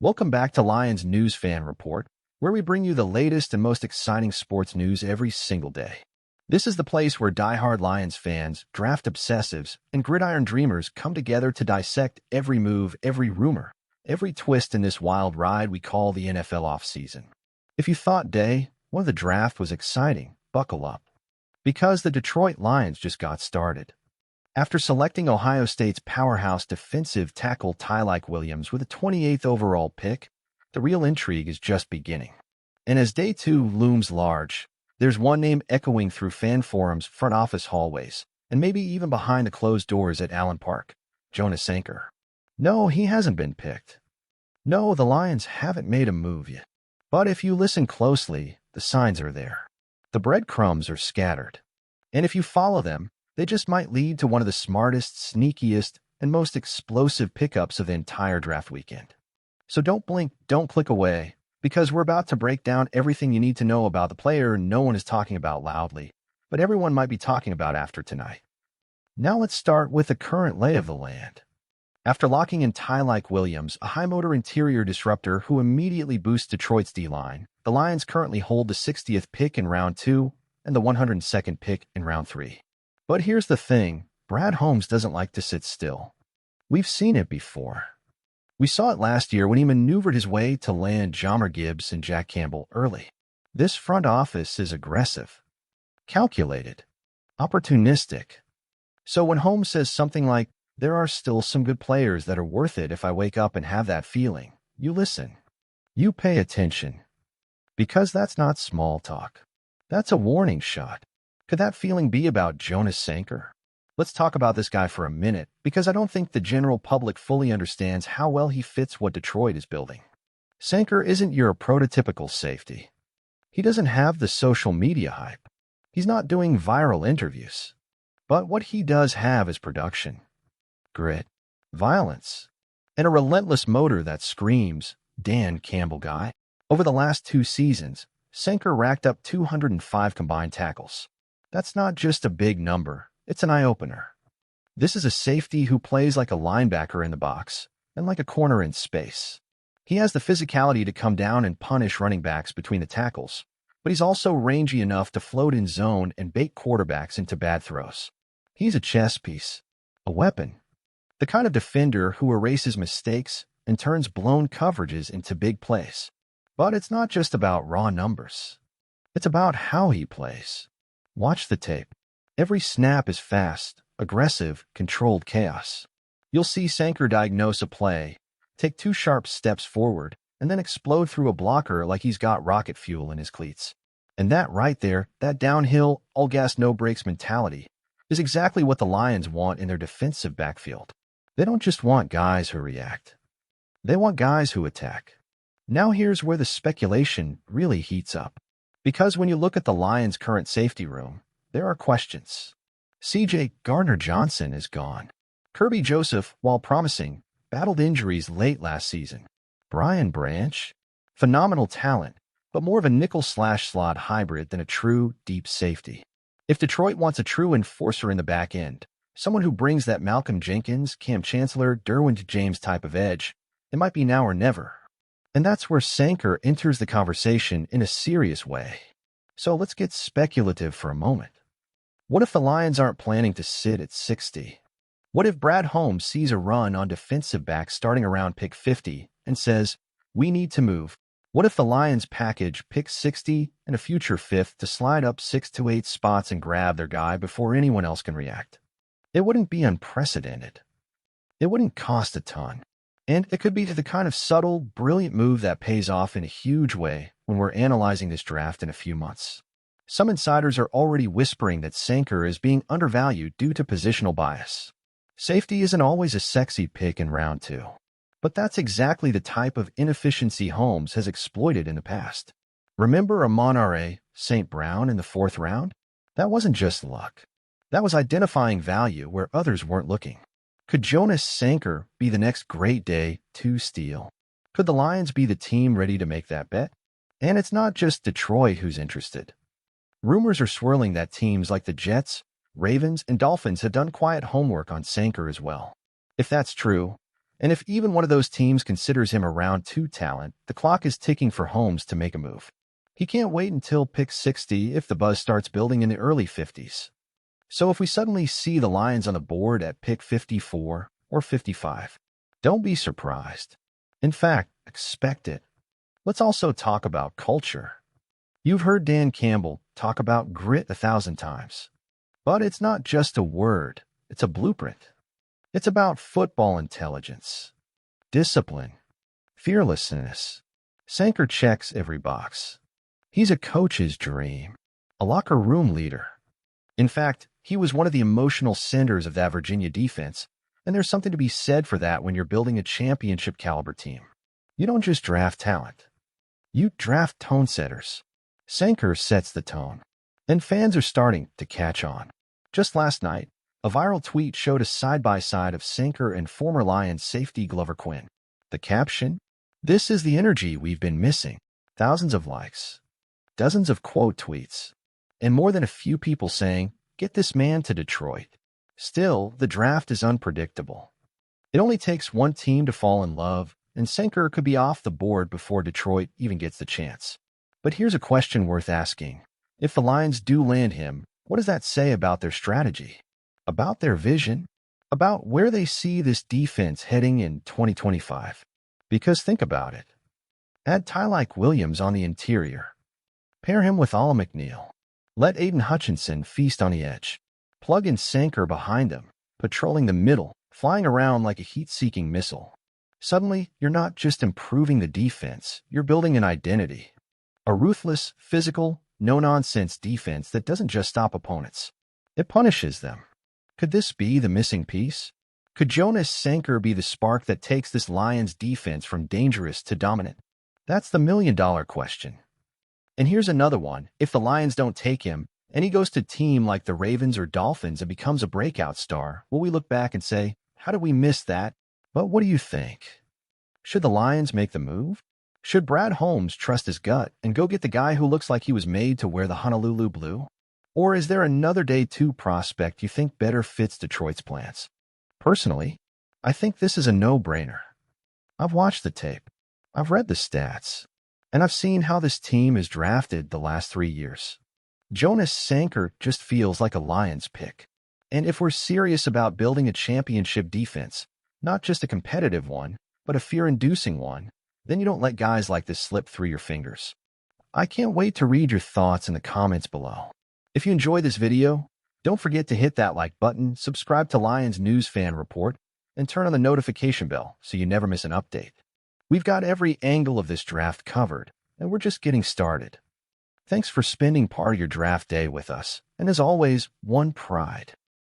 Welcome back to Lions News Fan Report, where we bring you the latest and most exciting sports news every single day. This is the place where diehard Lions fans, draft obsessives, and gridiron dreamers come together to dissect every move, every rumor, every twist in this wild ride we call the NFL offseason. If you thought day one of the draft was exciting, buckle up. Because the Detroit Lions just got started. After selecting Ohio State's powerhouse defensive tackle Tyleik Williams with a 28th overall pick, the real intrigue is just beginning. And as day two looms large, there's one name echoing through fan forums, front office hallways, and maybe even behind the closed doors at Allen Park: Jonas Sanker. No, he hasn't been picked. No, the Lions haven't made a move yet. But if you listen closely, the signs are there. The breadcrumbs are scattered. And if you follow them, they just might lead to one of the smartest, sneakiest, and most explosive pickups of the entire draft weekend. So don't blink, don't click away, because we're about to break down everything you need to know about the player no one is talking about loudly, but everyone might be talking about after tonight. Now let's start with the current lay of the land. After locking in Tyleik Williams, a high-motor interior disruptor who immediately boosts Detroit's D-line, the Lions currently hold the 60th pick in round 2 and the 102nd pick in round 3. But here's the thing, Brad Holmes doesn't like to sit still. We've seen it before. We saw it last year when he maneuvered his way to land Jahmyr Gibbs and Jack Campbell early. This front office is aggressive, calculated, opportunistic. So when Holmes says something like, "There are still some good players that are worth it if I wake up and have that feeling," you listen. You pay attention. Because that's not small talk. That's a warning shot. Could that feeling be about Jonas Sanker? Let's talk about this guy for a minute, because I don't think the general public fully understands how well he fits what Detroit is building. Sanker isn't your prototypical safety. He doesn't have the social media hype. He's not doing viral interviews. But what he does have is production, grit, violence, and a relentless motor that screams, "Dan Campbell guy." Over the last 2 seasons, Sanker racked up 205 combined tackles. That's not just a big number, it's an eye-opener. This is a safety who plays like a linebacker in the box and like a corner in space. He has the physicality to come down and punish running backs between the tackles, but he's also rangy enough to float in zone and bait quarterbacks into bad throws. He's a chess piece, a weapon, the kind of defender who erases mistakes and turns blown coverages into big plays. But it's not just about raw numbers. It's about how he plays. Watch the tape. Every snap is fast, aggressive, controlled chaos. You'll see Sanker diagnose a play, take 2 sharp steps forward, and then explode through a blocker like he's got rocket fuel in his cleats. And that right there, that downhill, all gas, no brakes mentality, is exactly what the Lions want in their defensive backfield. They don't just want guys who react. They want guys who attack. Now here's where the speculation really heats up. Because when you look at the Lions' current safety room, there are questions. C.J. Gardner-Johnson is gone. Kirby Joseph, while promising, battled injuries late last season. Brian Branch, phenomenal talent, but more of a nickel/slot hybrid than a true deep safety. If Detroit wants a true enforcer in the back end, someone who brings that Malcolm Jenkins, Cam Chancellor, Derwin James type of edge, it might be now or never. And that's where Sanker enters the conversation in a serious way. So let's get speculative for a moment. What if the Lions aren't planning to sit at 60? What if Brad Holmes sees a run on defensive backs starting around pick 50 and says, "We need to move"? What if the Lions package pick 60 and a future 5th to slide up 6 to 8 spots and grab their guy before anyone else can react? It wouldn't be unprecedented. It wouldn't cost a ton. And it could be the kind of subtle, brilliant move that pays off in a huge way when we're analyzing this draft in a few months. Some insiders are already whispering that Sanker is being undervalued due to positional bias. Safety isn't always a sexy pick in round 2. But that's exactly the type of inefficiency Holmes has exploited in the past. Remember Amon-Ra St. Brown in the 4th round? That wasn't just luck. That was identifying value where others weren't looking. Could Jonas Sanker be the next great day 2 steal? Could the Lions be the team ready to make that bet? And it's not just Detroit who's interested. Rumors are swirling that teams like the Jets, Ravens, and Dolphins have done quiet homework on Sanker as well. If that's true, And if even one of those teams considers him a round 2 talent, the clock is ticking for Holmes to make a move. He can't wait until pick 60 if the buzz starts building in the early 50s. So if we suddenly see the Lions on the board at pick 54 or 55, don't be surprised. In fact, expect it. Let's also talk about culture. You've heard Dan Campbell talk about grit 1,000 times. But it's not just a word, it's a blueprint. It's about football intelligence, discipline, fearlessness. Sanker checks every box. He's a coach's dream, a locker room leader. In fact, he was one of the emotional centers of that Virginia defense, and there's something to be said for that when you're building a championship-caliber team. You don't just draft talent. You draft tone setters. Sanker sets the tone, and fans are starting to catch on. Just last night, a viral tweet showed a side-by-side of Sanker and former Lions safety Glover Quinn. The caption, "This is the energy we've been missing." Thousands of likes, dozens of quote tweets, and more than a few people saying, "Get this man to Detroit." Still, the draft is unpredictable. It only takes one team to fall in love, and Sanker could be off the board before Detroit even gets the chance. But here's a question worth asking. If the Lions do land him, what does that say about their strategy? About their vision? About where they see this defense heading in 2025? Because think about it. Add Tyleik Williams on the interior. Pair him with Ala McNeil. Let Aiden Hutchinson feast on the edge. Plug in Sanker behind him, patrolling the middle, flying around like a heat-seeking missile. Suddenly, you're not just improving the defense, you're building an identity. A ruthless, physical, no-nonsense defense that doesn't just stop opponents. It punishes them. Could this be the missing piece? Could Jonas Sanker be the spark that takes this Lions defense from dangerous to dominant? That's the million-dollar question. And here's another one. If the Lions don't take him, and he goes to a team like the Ravens or Dolphins and becomes a breakout star, will we look back and say, how did we miss that? But what do you think? Should the Lions make the move? Should Brad Holmes trust his gut and go get the guy who looks like he was made to wear the Honolulu blue? Or is there another day 2 prospect you think better fits Detroit's plans? Personally, I think this is a no-brainer. I've watched the tape, I've read the stats, and I've seen how this team is drafted the last 3 years. Jonas Sanker just feels like a Lions pick. And if we're serious about building a championship defense, not just a competitive one, but a fear-inducing one, then you don't let guys like this slip through your fingers. I can't wait to read your thoughts in the comments below. If you enjoyed this video, don't forget to hit that like button, subscribe to Lions News Fan Report, and turn on the notification bell so you never miss an update. We've got every angle of this draft covered, and we're just getting started. Thanks for spending part of your draft day with us, and as always, one pride.